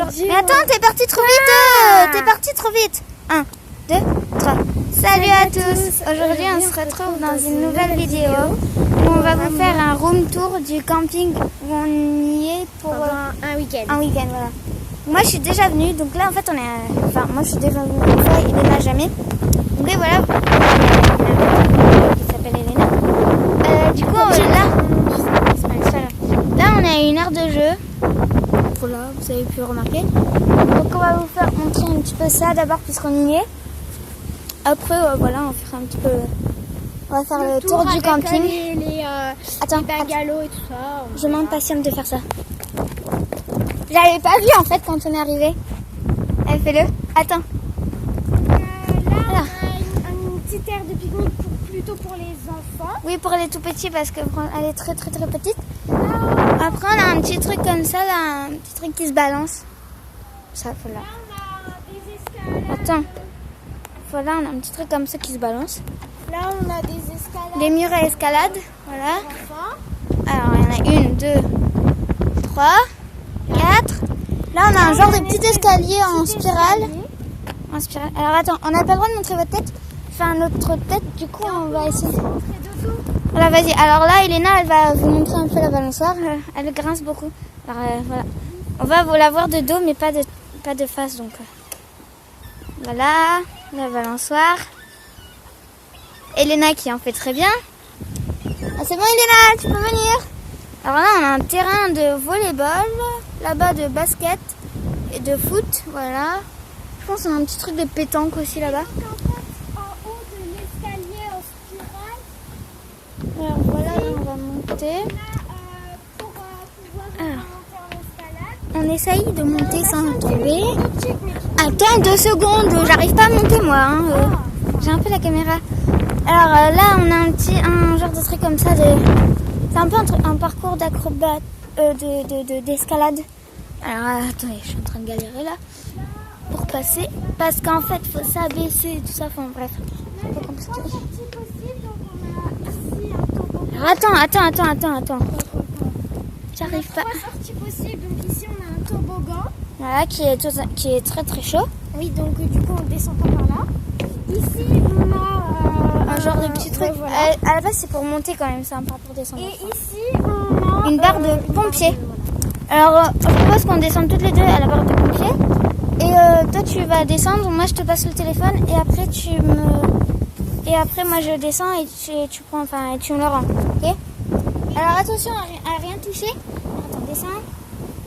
Mais attends, t'es parti trop vite. T'es parti trop vite. 1, 2, 3. Salut à tous. Aujourd'hui, on se retrouve dans une nouvelle vidéo où on va vous faire un room tour du camping où on y est pour un week-end. Un week-end, voilà. Moi, je suis déjà venue. Donc là, en fait, enfin, moi, je suis déjà venue une fois. Elena jamais. Donc et voilà. Qui s'appelle Elena. Du coup, là, on est à une heure de jeu. Voilà, vous avez pu remarquer. Donc on va vous faire montrer un petit peu ça d'abord puisqu'on y est. Après, voilà, on fera un petit peu. On va faire le tour du camping. Les bungalows et tout ça. Je m'impatiente de faire ça. Je l'avais pas vu en fait quand on est arrivé. Elle fait-le. Attends. Là, on a une petite aire de pique-nique plutôt pour les enfants. Oui, pour les tout petits parce qu'elle est très très très petite. Après, on a un petit truc comme ça, là, un petit truc qui se balance. Ça, voilà. Là, on a des escalades. Attends. Voilà, on a un petit truc comme ça qui se balance. Là, on a des escalades. Des murs à escalade. Voilà. Enfants. Alors, il y en a 1, 2, 3, 4. Là, on a un genre de petit escalier en spirale. Alors, attends, on n'a pas le droit de montrer votre tête. Enfin, notre tête, du coup, on va essayer. Voilà, vas-y. Alors là, Elena, elle va vous montrer un peu la balançoire. Elle grince beaucoup. Alors, voilà. On va vous la voir de dos, mais pas de face, donc. Voilà, la balançoire. Elena qui en fait très bien. Ah, c'est bon, Elena, tu peux venir. Alors là, on a un terrain de volleyball. Là-bas, de basket et de foot. Voilà. Je pense qu'on a un petit truc de pétanque aussi là-bas. En haut de l'escalier en spirale. Alors voilà, là, on va monter. Pour pouvoir monter en escalade. On essaye de monter sans tomber. Attends 2 secondes, j'arrive pas à monter moi. Hein. J'ai un peu la caméra. Alors là, on a un genre de truc comme ça. C'est un peu un parcours d'acrobate, d'escalade. Alors attendez, je suis en train de galérer là pour passer. Parce qu'en fait, il faut s'abaisser et tout ça. Enfin bref, c'est un peu compliqué. Alors, attends. J'arrive pas. 3 sorties possibles. Donc ici, on a un toboggan. Voilà, qui est très très chaud. Oui, donc du coup, on descend pas par là. Ici, on a Un genre de petit truc. voilà. À la base, c'est pour monter quand même, c'est un pas pour descendre. Et ici, on a Une barre de pompier. Alors, je propose qu'on descende toutes les deux à la barre de pompier. Et toi, tu vas descendre. Moi, je te passe le téléphone. Et après, moi, je descends et tu prends, enfin, et tu me le rends. Ok? Alors, attention à rien toucher. Attends, descends.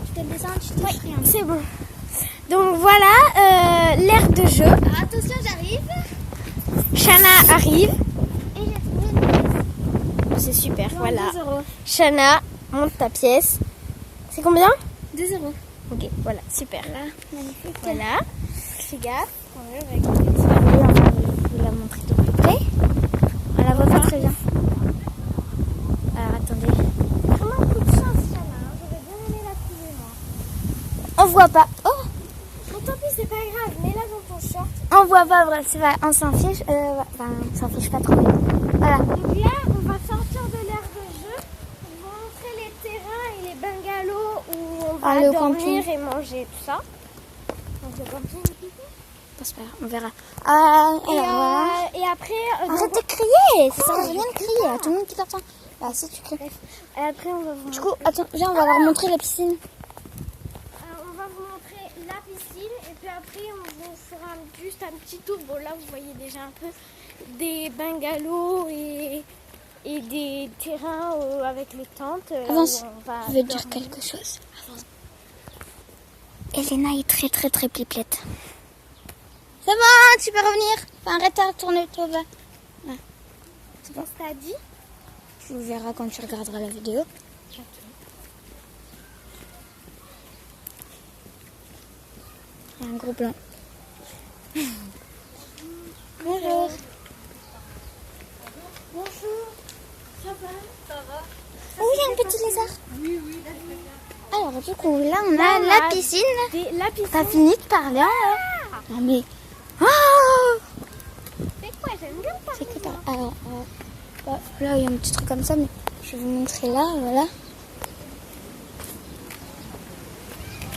Je te descends, tu touches rien. C'est bon. Donc voilà, l'aire de jeu. Alors, attention, j'arrive. Shana arrive. Et j'ai trouvé une pièce. C'est super, Non, voilà. 2 euros. Shana, monte ta pièce. C'est combien? 2 euros. Ok, voilà, super. Voilà, magnifique. Voilà, fais gaffe. Oui, on va vous la montrer de plus près. On la voit pas très bien. Alors attendez. Vraiment un coup de chance, Shana. J'aurais bien aimé la trouver, moi. On voit pas. Oh, Bon, tant pis, c'est pas grave. Mets-la dans ton short. on voit pas, bref, c'est vrai, on s'en fiche. Enfin, on s'en fiche pas trop. Voilà. Donc là, on va sortir de l'aire de jeu. On va montrer les terrains et les bungalows où on va le dormir camping. et manger, tout ça. Donc le camping. C'est pas grave, on verra. Alors, Et, voilà. et après, Arrête de crier, ça sert à rien de crier, à tout le monde qui t'entend. Bah si tu cries. après on va vous Du coup, attends, viens, on va leur montrer la piscine. on va vous montrer la piscine et puis après on vous fera juste un petit tour. Bon là vous voyez déjà un peu des bungalows et des terrains avec les tentes. Avance, où on va je vais te dire dormir. quelque chose. Avance. Elena est très très très pipelette. C'est bon, tu peux revenir. Enfin, arrête à tourner toi bas. Ouais. C'est bon. Qu'est-ce que t'as dit? Tu verras quand tu regarderas la vidéo. Il y a un gros blanc. Bonjour. Bonjour. Ça va? Oh, il y a un petit lézard. Oui. Alors, du coup, là, on a la piscine. La piscine. T'as fini de parler, hein? Non, mais... Oh, C'est quoi? J'aime bien parler. c'est que t'as... Alors, là, il y a un petit truc comme ça, mais je vais vous montrer là, voilà.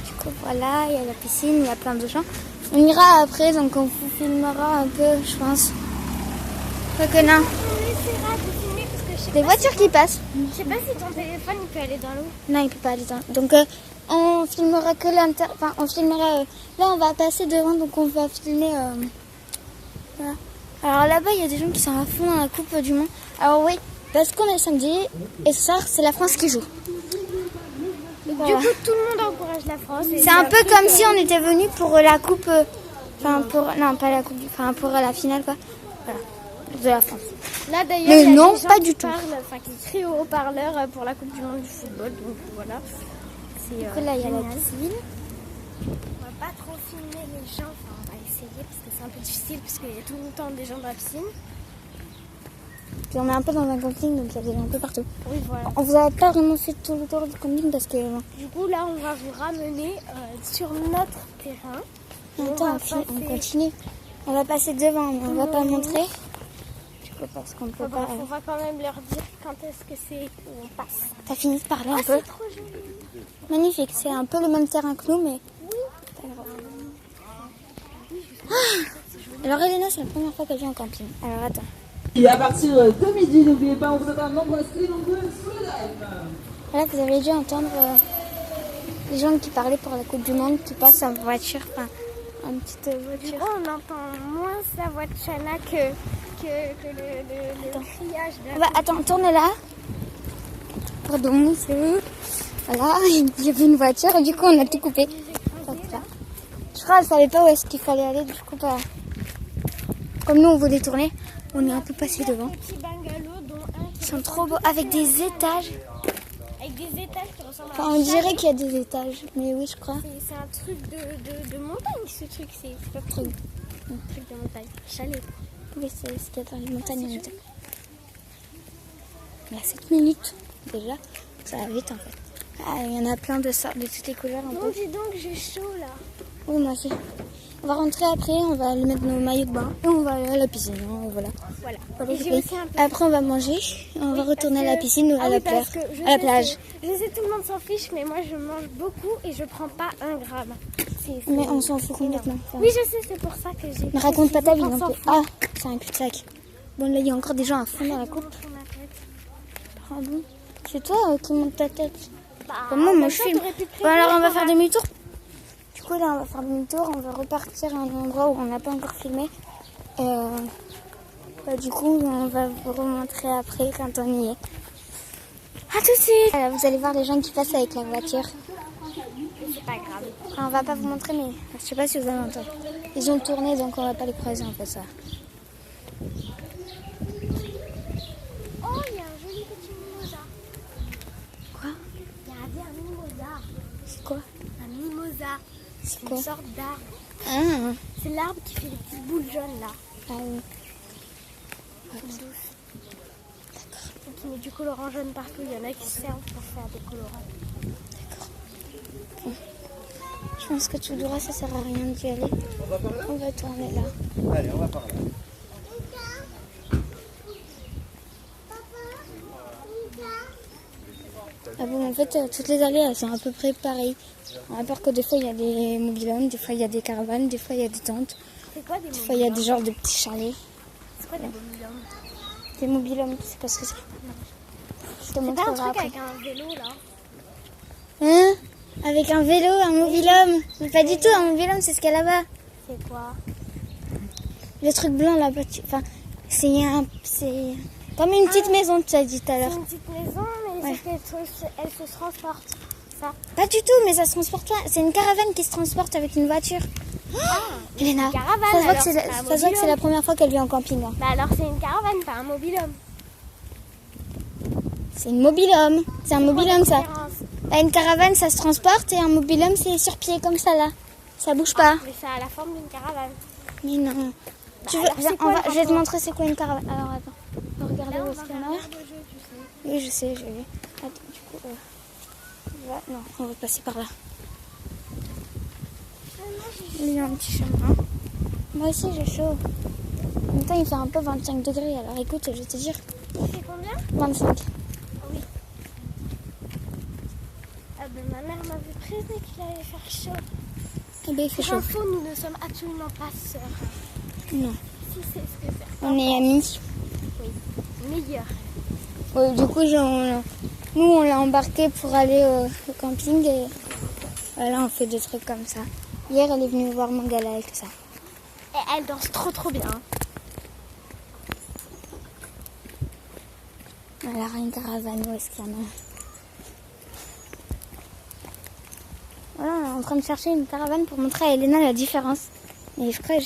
Du coup, voilà, il y a la piscine, il y a plein de gens. On ira après, donc on vous filmera un peu, je pense. Quoi que non. On essaiera de filmer parce que je sais Des pas voitures qui passent. Je sais pas si ton téléphone il peut aller dans l'eau. Non, il peut pas aller dans. Donc on filmera que l'intérieur. Enfin, on filmera. Là, on va passer devant, donc on va filmer. Voilà. Alors là-bas, il y a des gens qui sont à fond dans la Coupe du Monde. Alors oui, parce qu'on est samedi et ce soir, c'est la France qui joue. Voilà. Du coup, tout le monde encourage la France. C'est un peu comme si on était venu pour la Coupe. Enfin, pour. Non, pas la Coupe. Enfin, pour la finale, quoi. Voilà. De la France. Là d'ailleurs, Mais il y a non, des gens pas qui du tout. parlent, enfin qui crient au haut-parleur pour la Coupe du Monde du football. Donc voilà. C'est Donc là, il y a la génial. piscine. On va pas trop filmer les gens, enfin on va essayer parce que c'est un peu difficile parce qu'il y a tout le temps des gens dans la piscine. Puis on est un peu dans un camping, donc il y a des gens un peu partout. Oui voilà. On vous a pas vraiment fait tout le tour du camping parce que. Du coup là on va vous ramener sur notre terrain. Attends, on continue. On va passer devant, mais on va pas montrer. Du coup, parce qu'on peut pas. On va quand même leur dire quand est-ce que c'est où on passe. T'as fini de parler un peu. C'est trop joli. Magnifique, c'est un peu le même terrain que nous, mais. Pas grave. Ah, alors, Elena, c'est la première fois qu'elle vient en camping. Alors, attends. Et à partir de midi, n'oubliez pas, on vous attend nombreux inscrits, nombreux sous le live. Voilà, vous avez dû entendre les gens qui parlaient pour la Coupe du Monde qui passent en voiture, enfin, en petite Du voiture. coup, on entend moins la voix de Chana que le criage de la Attends, tourne là. Pardon, c'est où? Voilà, il y avait une voiture et du coup, on a tout coupé. Donc, là. Je crois qu'elle savait pas où est-ce qu'il fallait aller, du coup, comme nous, on voulait tourner, on est un peu passé devant. petits bungalows, dont un Ils sont trop beaux, avec des étages. avec des étages qui ressemblent Enfin, à on un dirait chalet. qu'il y a des étages, mais oui, je crois. C'est un truc de montagne, ce truc. C'est pas trop. Un truc de montagne. Chalet. Oui, c'est ce qu'il y a dans les montagnes. en été. Il y a 7 minutes déjà, ça va vite en fait. Ah, il y en a plein de sortes, de toutes les couleurs un Non, peu. dis donc, j'ai chaud là. Oui, moi aussi. On va rentrer après, on va aller mettre nos maillots de bain et on va aller à la piscine. Hein, voilà. Voilà. Voilà, Et c'est j'ai fait. aussi un peu. Après, on va manger, on va retourner à la piscine ou à la plage. À la plage. Je sais, tout le monde s'en fiche, mais moi je mange beaucoup et je prends pas 1 gramme. Mais on s'en fout complètement. Enfin, Oui, je sais, c'est pour ça que j'ai. ne raconte pas ta vie On non s'en plus. fout. Ah, c'est un cul-de-sac. Bon, là, il y a encore des gens à fond dans la coupe. Sur ma tête. Pardon. C'est toi qui monte ta tête. Bah, Moi, en moi même je temps, filme. t'aurais pu te Bon, alors on va prévenir, faire demi-tour. Du coup, là, on va faire demi-tour. On va repartir à un endroit où on n'a pas encore filmé. Du coup, on va vous remontrer après quand on y est. À tout de suite. Voilà, vous allez voir les gens qui passent avec la voiture. C'est pas grave. Enfin, on va pas vous montrer, mais je sais pas si vous allez entendre. Ils ont tourné, donc on va pas les croiser en fait ça. Oh, il y a un joli petit mimosa. Quoi? Il y a un mimosa. C'est quoi? Un mimosa. C'est Une quoi? sorte d'arbre. Ah, C'est l'arbre qui fait des petites boules jaunes là. ah oui. Toutes douces. Et qui met du colorant jaune partout. Il y en a qui servent pour faire des colorants. Je pense que tout droit, ça sert à rien d'y aller. On va tourner là. Allez, on va par là. Ah bon, en fait, toutes les allées, elles sont à peu près pareilles. À part que des fois, il y a des mobilhomes, des fois, il y a des caravanes, des fois, il y a des tentes. C'est quoi des Des fois, il y a des genres de petits chalets. C'est quoi des mobilhomes? Des mobilhomes, tu sais pas ce que c'est. Je te C'est pas un montrerai truc après. avec un vélo là? Hein? Avec un vélo, un mobilhome? Mais pas du tout, un mobilhome, c'est ce qu'il y a là-bas. C'est quoi? Le truc blanc là-bas, c'est c'est comme une petite maison, tu as dit tout à C'est l'heure. une petite maison, mais Ouais. elle se transporte. Ça. Pas du tout, mais ça se transporte pas. C'est une caravane qui se transporte avec une voiture. Léna, caravane, ça se voit alors, que c'est c'est la, un ça se voit que c'est mobil-homme. la première fois qu'elle vient en camping. Hein. Bah alors c'est une caravane, pas un mobilhome. C'est une mobilhome. C'est un mobilhome ça. Différence. Là, une caravane ça se transporte et un mobilhome c'est sur pied comme ça là. Ça bouge pas. Mais ça a la forme d'une caravane. Mais non. Tu veux, alors, viens, c'est quoi le je vais te rapport montrer c'est quoi une caravane. Alors attends. On va regarder Là, où on est-ce va qu'il y en faire a. l'air de jeu, tu sais. Oui, je sais, j'ai vu. Attends, du coup. Non, on va passer par là. Il y a un petit chemin. Moi aussi j'ai chaud. En même temps il fait un peu 25 degrés. Alors écoute, je vais te dire C'est combien? 25. Ah oui. Ah ben maintenant mère m'avait prévenu qu'il allait faire chaud. Eh ben, il fait Pour chaud. info, nous ne sommes absolument pas sœurs. Non. Si c'est ce que c'est. On est amis. Oui, meilleur. Ouais, du coup, nous, on l'a embarqué pour aller au camping et voilà, on fait des trucs comme ça. Hier, elle est venue voir Mangala et tout ça. Et elle danse trop bien. Alors, une caravane, où est-ce qu'il y en a? Voilà, on est en train de chercher une caravane pour montrer à Elena la différence. Et je crois que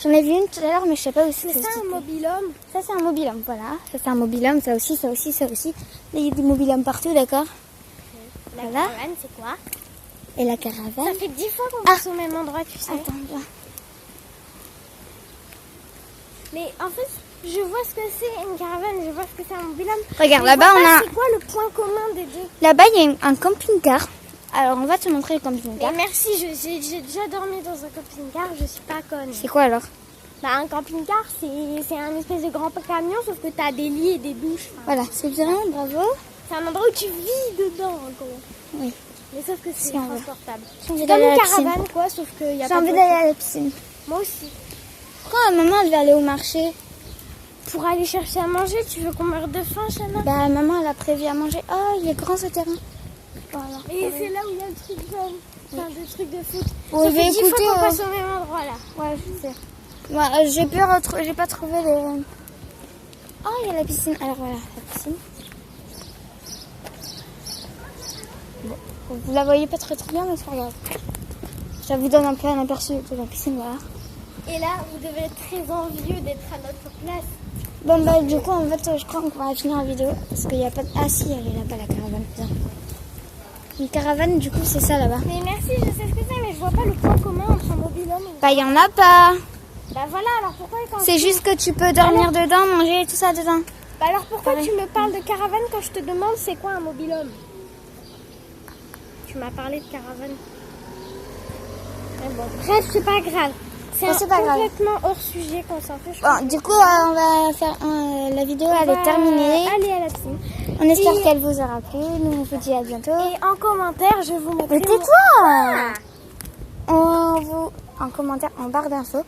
j'en ai vu une tout à l'heure, mais je sais pas où c'est. C'est ça un mobil-homme? Ça, c'est un mobil-homme, voilà. Ça, c'est un mobil-homme, ça aussi, ça aussi, ça aussi. Là, il y a des mobil-hommes partout, d'accord? La Voilà. caravane, c'est quoi? Et la Ça caravane. fait 10 fois qu'on passe au même endroit, tu sais. Attends, là. Mais en fait, je vois ce que c'est une caravane, je vois ce que c'est un mobil-homme. Regarde, Mais je là-bas, vois on pas a. C'est quoi le point commun des deux? Là-bas, il y a un camping-car. Alors, on va te montrer le Et camping-car. merci, j'ai déjà dormi dans un camping-car, je suis pas conne. C'est quoi alors? Bah, un camping-car, c'est un espèce de grand camion, sauf que t'as des lits et des douches. Enfin, Voilà, c'est bien, bravo. c'est un endroit où tu vis dedans, en gros. Oui. Mais sauf que c'est Si on veut. transportable. J'ai envie C'est comme d'aller à une la piscine. caravane, quoi, sauf qu'il y a J'ai pas envie de d'aller voiture. à la piscine. Moi aussi. Quand maman, elle va aller au marché? Pour aller chercher à manger, tu veux qu'on meure de faim, Chana? Bah, maman, elle a prévu à manger. Oh, il est grand ce terrain. Voilà. Et c'est là où il y a le truc jaune. Enfin, des trucs de foot. Bon, Ça je fait vais 10 fois écouter, qu'on passe au même endroit, là. Ouais, je sais. Moi, j'ai pas trouvé les. Oh, il y a la piscine. Alors voilà, la piscine. Bon, vous la voyez pas très bien, mais c'est pas grave. Ça vous donne un peu un aperçu de la piscine, voilà. Et là, vous devez être très envieux d'être à notre place. Bon, bah, du coup, en fait, je crois qu'on va finir la vidéo. Parce qu'il n'y a pas de. Ah, si, elle est là-bas, la caravane. Bien. Une caravane, du coup, c'est ça là-bas. Mais merci, je sais ce que c'est, mais je vois pas le point commun entre un mobil-homme et... Bah, il y en a pas. Bah voilà, alors pourquoi quand C'est juste que tu peux dormir dedans, manger et tout ça dedans. Bah alors pourquoi Pareil. tu me parles de caravane quand je te demande c'est quoi un mobil-homme? Tu m'as parlé de caravane. Mais bon, bref, c'est pas grave. Bon, c'est pas grave. complètement hors sujet qu'on s'en fiche. Bon, du coup, on va faire la vidéo, elle est terminée. Allez à la piscine. On espère Et- qu'elle vous aura plu. Nous, on vous dit à bientôt. Et en commentaire, je vous mettrai... Mais tais-toi! En commentaire, en barre d'infos.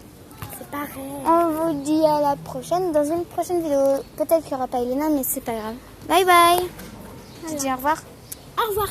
C'est pareil. On vous dit à la prochaine, dans une prochaine vidéo. Peut-être qu'il n'y aura pas Elena, mais c'est pas grave. Bye bye! Tu dis au revoir. Au revoir.